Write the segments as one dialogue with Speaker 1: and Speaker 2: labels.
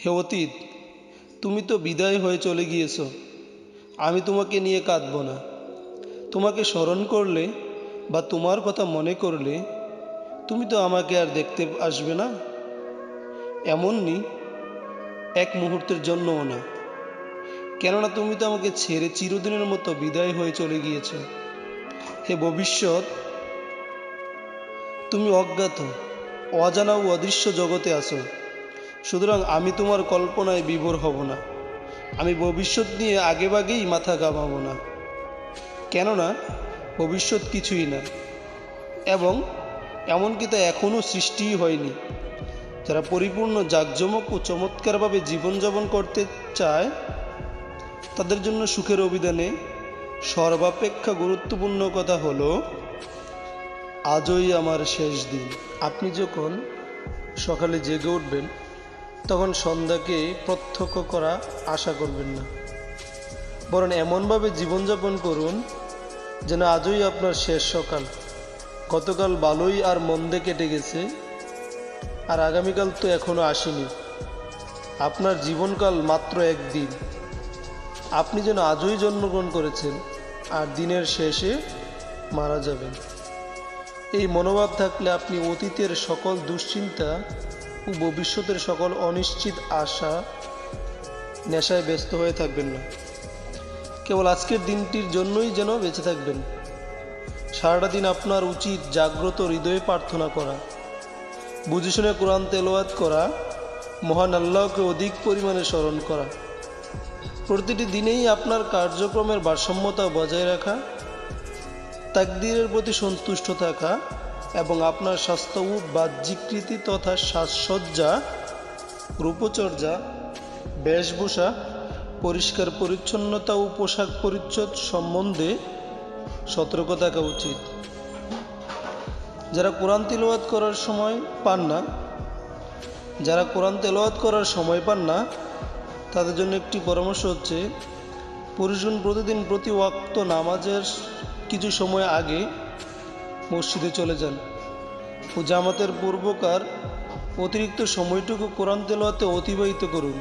Speaker 1: হে অতীত, তুমি তো বিদায় হয়ে চলে গিয়েছ। আমি তোমাকে নিয়ে কাঁদব না। তোমাকে স্মরণ করলে বা তোমার কথা মনে করলে তুমি তো আমাকে আর দেখতে আসবে না, এমনই এক মুহূর্তের জন্যও না। কেননা তুমি তো আমাকে ছেড়ে চিরদিনের মতো বিদায় হয়ে চলে গিয়েছ। হে ভবিষ্যৎ, তুমি অজ্ঞাত, অজানা ও অদৃশ্য জগতে আছো। সুতরাং আমি তোমার কল্পনায় বিভোর হব না। আমি ভবিষ্যৎ নিয়ে আগেভাগেই মাথা ঘামাবো না, কেননা ভবিষ্যৎ কিছুই না, এবং এমনকি তা এখনও সৃষ্টিই হয়নি। যারা পরিপূর্ণ জাঁকজমক ও চমৎকারভাবে জীবনযাপন করতে চায় তাদের জন্য সুখের অভিধানে সর্বাপেক্ষা গুরুত্বপূর্ণ কথা হলো, আজই আমার শেষ দিন। আপনি যখন সকালে জেগে উঠবেন তখন সন্ধ্যাকে প্রত্যক্ষ করা আশা করবেন না, বরং এমনভাবে জীবনযাপন করুন যেন আজই আপনার শেষ সকাল। গতকাল ভালোই আর মন্দে কেটে গেছে, আর আগামীকাল তো এখনো আসেনি। আপনার জীবনকাল মাত্র একদিন। আপনি যেন আজই জন্মগ্রহণ করেছেন আর দিনের শেষে মারা যাবেন। এই মনোভাব থাকলে আপনি অতীতের সকল দুশ্চিন্তা ও ভবিষ্যতের সকল অনিশ্চিত আশা নেশায় ব্যস্ত হয়ে থাকবেন না। কেবল আজকের দিনটির জন্যই যেন বেঁচে থাকবেন। সারাটা দিন আপনার উচিত জাগ্রত হৃদয়ে প্রার্থনা করা, বুঝে শুনে কোরআন তেলাওয়াত করা, মহান আল্লাহকে অধিক পরিমাণে স্মরণ করা, প্রতিটি দিনেই আপনার কার্যক্রমের ভারসাম্যতা বজায় রাখা, তাকদীরের প্রতি সন্তুষ্ট থাকা এবং আপনার স্বাস্থ্য ও বাহ্যিকৃতি তথা সাজসজ্জা, রূপচর্যা, বেশভূষা, পরিষ্কার পরিচ্ছন্নতা ও পোশাক পরিচ্ছদ সম্বন্ধে সতর্ক থাকা উচিত। যারা কোরআন তেলাওয়াত করার সময় পান না তাদের জন্য একটি পরামর্শ হচ্ছে, পুরুষগণ প্রতিদিন প্রতি ওয়াক্ত নামাজের কিছু সময় আগে মসজিদে চলে যান ও জামাতের পূর্বকার অতিরিক্ত সময়টুকু কোরআন তেলাওয়াতে অতিবাহিত করুন।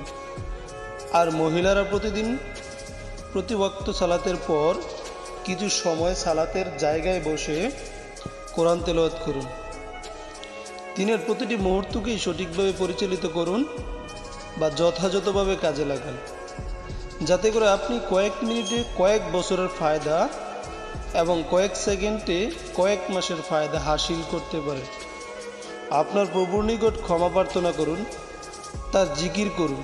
Speaker 1: আর মহিলারা প্রতিদিন প্রতি ওয়াক্ত সালাতের পর কিছু সময় সালাতের জায়গায় বসে কোরআন তেলাওয়াত করুন। দিনের প্রতিটি মুহূর্তকেই সঠিকভাবে পরিচালিত করুন বা যথাযথভাবে কাজে লাগান, যাতে করে আপনি কয়েক মিনিটে কয়েক বছরের ফায়দা এবং কয়েক সেকেন্ডে কয়েক মাসের ফায়দা হাসিল করতে পারেন। আপনার প্রভুর নিকট ক্ষমা প্রার্থনা করুন, তার জিকির করুন,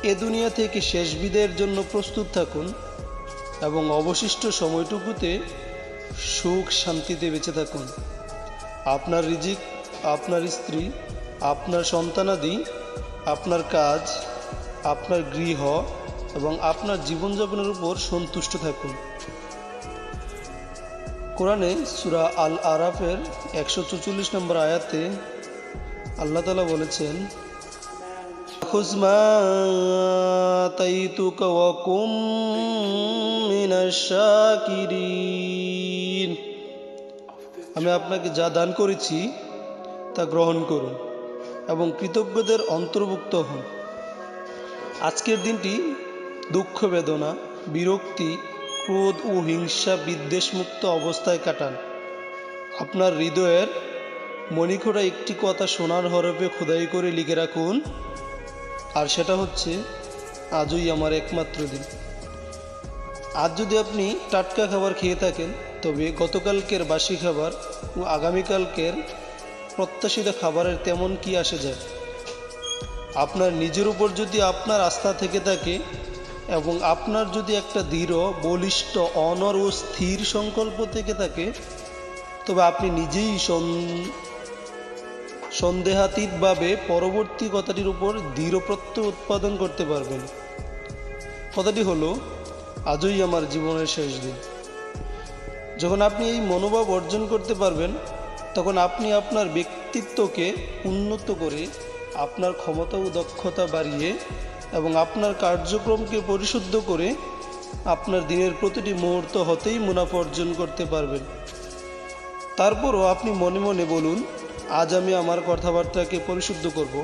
Speaker 1: এ দুনিয়া থেকে শেষ বিদায়ের জন্য প্রস্তুত থাকুন এবং অবশিষ্ট সময়টুকুতে সুখ শান্তিতে বেঁচে থাকুন। আপনার রিজিক, আপনার স্ত্রী, আপনার সন্তানাদি, আপনার কাজ, আপনার গৃহ এবং আপনার জীবনযাপনের উপর সন্তুষ্ট থাকুন। কোরআনে সূরা আল আরাফের 144 নম্বর আয়াতে আল্লাহ তাআলা বলেছেন, খুয মা আতাইতুকা ওয়া কুম মিনাশ শাকিরিন। আমি আপনাকে যা দান করেছি তা গ্রহণ করুন এবং কৃতজ্ঞদের অন্তর্ভুক্ত হন। আজকের দিনটি দুঃখ, বেদনা, বিরক্তি, ক্রোধ ও হিংসা বিদ্বেষমুক্ত অবস্থায় কাটান। আপনার হৃদয়ের মণিকোঠা একটি কথা সোনার হরফে খোদাই করে লিখে রাখুন, আর সেটা হচ্ছে, আজই আমার একমাত্র দিন। আজ যদি আপনি টাটকা খাবার খেয়ে থাকেন তবে গতকালকের বাসি খাবার ও আগামীকালকের প্রত্যাশিত খাবারের তেমন কি আসে যায়। আপনার নিজের উপর যদি আপনার আস্থা থেকে থাকে এবং আপনার যদি একটা দৃঢ়, বলিষ্ঠ, অনড় ও স্থির সংকল্প থেকে থাকে, তবে আপনি নিজেই সন্দেহাতীতভাবে পরবর্তী কথাটির উপর দৃঢ় প্রত্যয় উৎপাদন করতে পারবেন। কথাটি হলো, আজই আমার জীবনের শেষ দিন। যখন আপনি এই মনোভাব অর্জন করতে পারবেন তখন আপনি আপনার ব্যক্তিত্বকে উন্নত করে, আপনার ক্ষমতা ও দক্ষতা বাড়িয়ে এবং আপনার কার্যক্রমকে পরিশুদ্ধ করে আপনার দিনের প্রতিটি মুহূর্ত হতেই মুনাফা অর্জন করতে পারবেন। তারপরও আপনি মনে মনে বলুন, আজ আমি আমার কথাবার্তাকে পরিশুদ্ধ করব,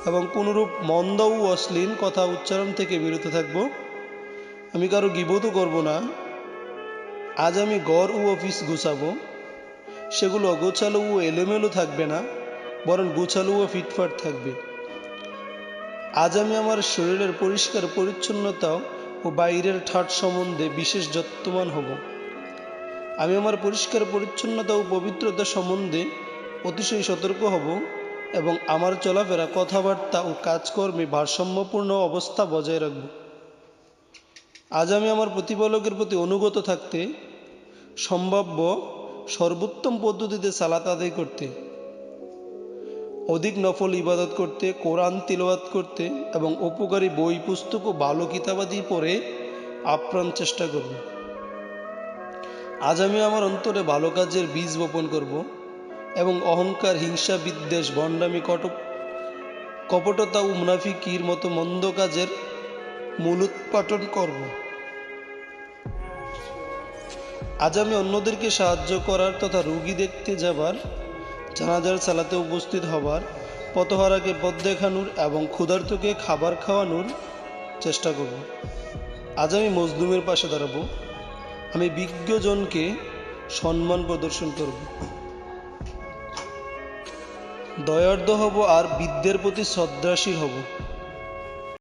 Speaker 1: এবং কোনরূপ মন্দ ও অশ্লীল কথা উচ্চারণ থেকে বিরত থাকব। আমি কারো গীবতও করব না। আজ আমি ঘর ও অফিস গুছাবো, সেগুলো অগোছালো ও এলোমেলো থাকবে না, বরং গোছালো ও ফিটফাট থাকবে। আজ আমি আমার শরীরের পরিষ্কার পরিচ্ছন্নতা ও বাইরের ঠাট সম্বন্ধে বিশেষ যত্নবান হব। আমি আমার পরিষ্কার পরিচ্ছন্নতা ও পবিত্রতা সম্বন্ধে অতিশয় সতর্ক হব এবং আমার চলাফেরা, কথাবার্তা ও কাজকর্মে ভারসাম্যপূর্ণ অবস্থা বজায় রাখব। আজ আমি আমার প্রতিপালকের প্রতি অনুগত থাকতে, সম্ভাব্য সর্বোত্তম পদ্ধতিতে সালাত আদায় করতে, অধিক নফল ইবাদত করতে, কোরআন তিলাওয়াত করতে এবং উপকারী বই পুস্তক ও ভালো কিতাবাদি পড়ে আপ্রাণ চেষ্টা করব। আজ আমি আমার অন্তরে ভালো কাজের বীজ বপন করব এবং অহংকার, হিংসা, বিদ্বেষ, ভণ্ডামি, কপটতা ও মুনাফিকির মতো মন্দ কাজের মূলোৎপাটন করব। আজ আমি অন্যদেরকে সাহায্য করার তথা রোগী দেখতে যাবার, জানাজার সালাতে উপস্থিত হবার, পথহারাকে পথ দেখানোর এবং ক্ষুধার্তকে খাবার খাওয়ানোর চেষ্টা করব। আজ আমি মজলুমের পাশে দাঁড়াবো। আমি বিজ্ঞজনকে সম্মান প্রদর্শন করব, দয়ার্দ হব আর বৃদ্ধের প্রতি শ্রদ্ধাশীল হব।